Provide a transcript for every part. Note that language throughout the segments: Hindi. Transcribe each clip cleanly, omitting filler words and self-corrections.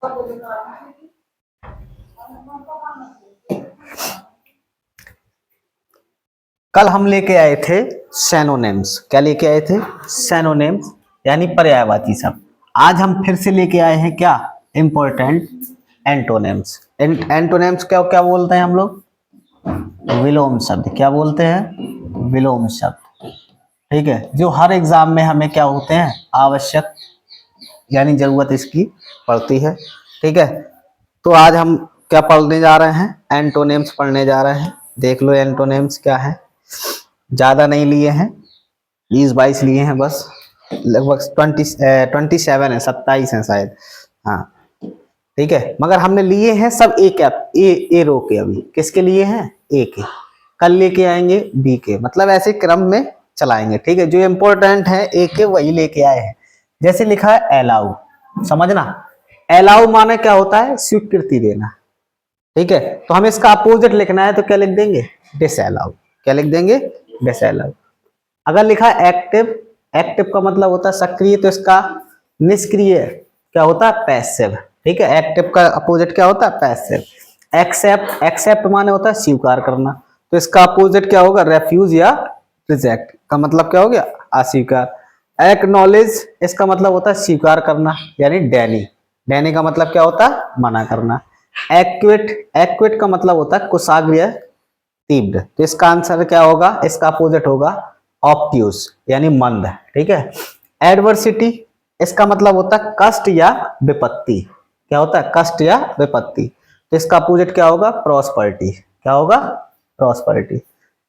कल हम लेके आए थे सैनोनिम्स। क्या लेके आए थे? सैनोनिम्स यानी पर्यायवाची शब्द। आज हम फिर से लेके आए हैं क्या? Important antonyms. एंटोनिम्स क्या क्या बोलते हैं हम लोग? विलोम शब्द। क्या बोलते हैं? विलोम शब्द। ठीक है, जो हर एग्जाम में हमें क्या होते हैं? आवश्यक, यानी जरूरत इसकी पड़ती है। ठीक है, तो आज हम क्या पढ़ने जा रहे हैं? एंटोनिम्स पढ़ने जा रहे हैं। देख लो एंटोनिम्स क्या है। ज्यादा नहीं लिए हैं, 20-22 लिए हैं बस। लगभग 27 है, 27 है शायद। हाँ ठीक है, मगर हमने लिए हैं सब ए रो के। अभी किसके लिए हैं? ए के। कल लेके आएंगे बी के, मतलब ऐसे क्रम में चलाएंगे। ठीक है, जो इंपॉर्टेंट है ए के वही लेके आए हैं। जैसे लिखा है अलाउ, समझना। अलाउ माने क्या होता है? स्वीकृति देना। ठीक है, तो हमें इसका अपोजिट लिखना है, तो क्या लिख देंगे? डिसअलाउ। क्या लिख देंगे? डिसअलाउ। अगर लिखा है एक्टिव, एक्टिव का मतलब होता है सक्रिय, तो इसका निष्क्रिय क्या होता है? पैसिव। ठीक है, एक्टिव का अपोजिट क्या होता है? पैसिव। एक्सेप्ट, एक्सेप्ट माने होता है स्वीकार करना, तो इसका अपोजिट क्या होगा? रेफ्यूज या रिजेक्ट का मतलब क्या हो गया? अस्वीकार। एक्नॉलेज, इसका मतलब होता है स्वीकार करना, यानी डैनी। डैनी का मतलब क्या होता है? मना करना। एक्विट, एक्विट का मतलब होता है कुशाग्र, तीव्र, तो इसका आंसर क्या होगा? इसका अपोजिट होगा ऑब्ट्यूस, यानी मंद। ठीक है, एडवर्सिटी, इसका मतलब होता है कष्ट या विपत्ति। क्या होता है? कष्ट या विपत्ति, तो इसका अपोजिट क्या होगा? प्रॉस्पेरिटी। क्या होगा? प्रॉस्पेरिटी।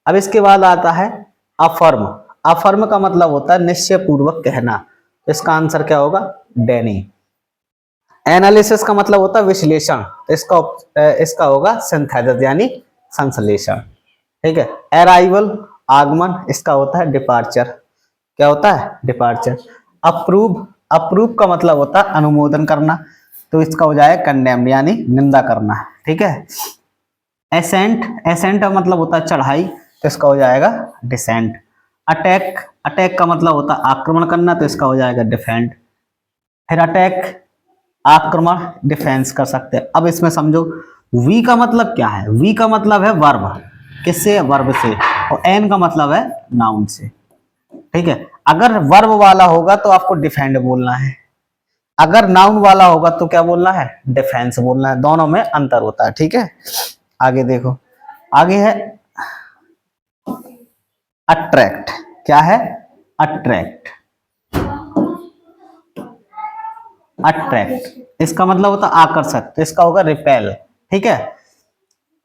अब इसके बाद आता है अफर्म। अफर्म का मतलब होता है निश्चय पूर्वक कहना, तो इसका आंसर क्या होगा? डैनी। एनालिसिस का मतलब होता है विश्लेषण, तो इसका होगा सिंथेसिस, यानी संश्लेषण। ठीक है, अराइवल, आगमन, इसका होता है डिपार्चर। क्या होता है? डिपार्चर। अप्रूव, अप्रूव का मतलब होता है अनुमोदन करना, तो इसका हो जाएगा कंडेम, यानी निंदा करना। ठीक है, एसेंट, एसेंट का मतलब होता है चढ़ाई, तो इसका हो जाएगा डिसेंट। अटैक, अटैक का मतलब होता है आक्रमण करना, तो इसका हो जाएगा डिफेंड। फिर अटैक, आक्रमण, डिफेंस कर सकते हैं। अब इसमें समझो वी का मतलब क्या है? वी का मतलब है वर्ब। किससे? वर्ब से। और एन का मतलब है नाउन से। ठीक है, अगर वर्ब वाला होगा तो आपको डिफेंड बोलना है, अगर नाउन वाला होगा तो क्या बोलना है? डिफेंस बोलना है। दोनों में अंतर होता है। ठीक है, आगे देखो। आगे है अट्रैक्ट। क्या है? अट्रैक्ट। अट्रैक्ट, इसका मतलब होता है आकर्षक, तो इसका होगा रिपेल। ठीक है,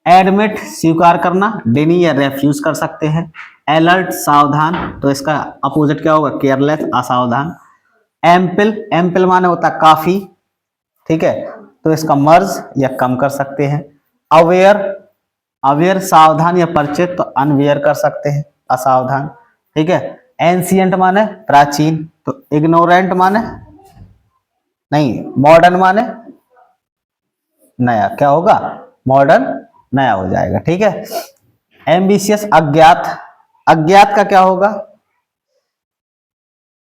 एडमिट, स्वीकार करना, डिनी या रेफ्यूज कर सकते हैं। अलर्ट, सावधान, तो इसका अपोजिट क्या होगा? केयरलेस, असावधान। एम्पल, एम्पल माने होता है काफी। ठीक है, तो इसका मर्ज या कम कर सकते हैं। अवेयर, अवेयर सावधान या परिचित, तो अनवेयर कर सकते हैं, असावधान। ठीक है, एंशियंट माने प्राचीन, तो इग्नोरेंट माने नहीं, मॉडर्न माने नया। क्या होगा? मॉडर्न, नया हो जाएगा। ठीक है, एम्बिशियस, अज्ञात, अज्ञात का क्या होगा?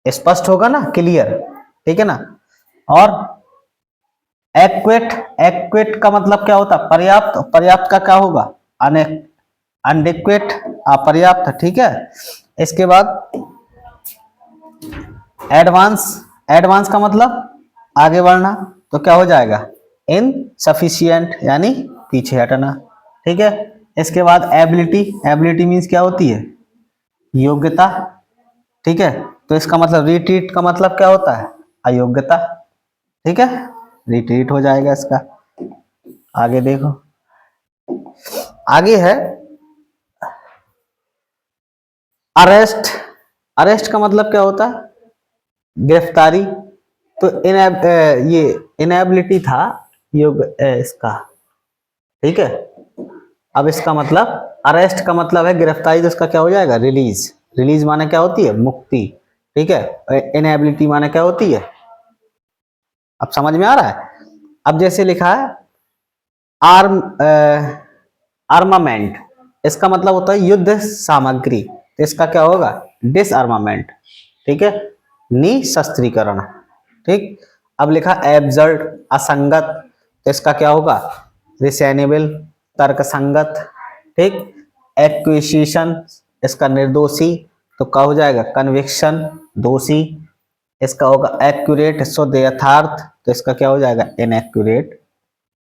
स्पष्ट होगा ना, क्लियर। ठीक है ना। और एक्वेट, एक्वेट का मतलब क्या होता है? पर्याप्त, पर्याप्त का क्या होगा? अनएक्वेट, अपर्याप्त। ठीक है, इसके बाद एडवांस, एडवांस का मतलब आगे बढ़ना, तो क्या हो जाएगा? इनसफिशिएंट, यानी पीछे हटना। ठीक है, इसके बाद एबिलिटी, एबिलिटी मीन्स क्या होती है? योग्यता। ठीक है, तो इसका मतलब रिट्रीट का मतलब क्या होता है? अयोग्यता। ठीक है, रिट्रीट हो जाएगा इसका। आगे देखो, आगे है अरेस्ट। अरेस्ट का मतलब क्या होता है? गिरफ्तारी। तो ये इनएबिलिटी था योग इसका। ठीक है, अब इसका मतलब अरेस्ट का मतलब है गिरफ्तारी, तो इसका क्या हो जाएगा? रिलीज। रिलीज माने क्या होती है? मुक्ति। ठीक है, इनएबिलिटी माने क्या होती है? अब समझ में आ रहा है? अब जैसे लिखा है आर्म, आर्मामेंट, इसका मतलब होता है युद्ध सामग्री, तो इसका क्या होगा? डिसआर्मामेंट। ठीक है, निशस्त्रीकरण। ठीक, अब लिखा एब्सर्ड असंगत, तो इसका क्या होगा रिसेनेबल तर्क संगत, ठीक। एक्विजिशन इसका निर्दोषी, तो क्या हो जाएगा कन्विक्शन दोषी। इसका होगा एक्यूरेट शुद्ध यथार्थ, तो इसका क्या हो जाएगा इनएक्यूरेट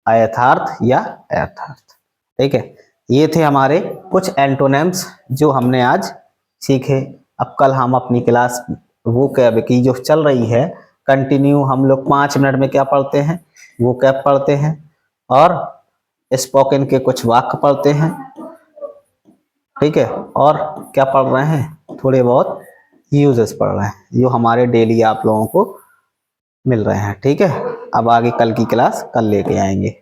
अयथार्थ या यथार्थ, ठीक है। ये थे हमारे कुछ एंटोनिम्स जो हमने आज सीखे। अब कल हम अपनी क्लास वो कैब की जो चल रही है कंटिन्यू, हम लोग 5 मिनट में क्या पढ़ते हैं वो कैब पढ़ते हैं और स्पोकन के कुछ वाक्य पढ़ते हैं, ठीक है। और क्या पढ़ रहे हैं थोड़े बहुत यूजेस पढ़ रहे हैं जो हमारे डेली आप लोगों को मिल रहे हैं, ठीक है। अब आगे कल की क्लास कल लेके आएंगे।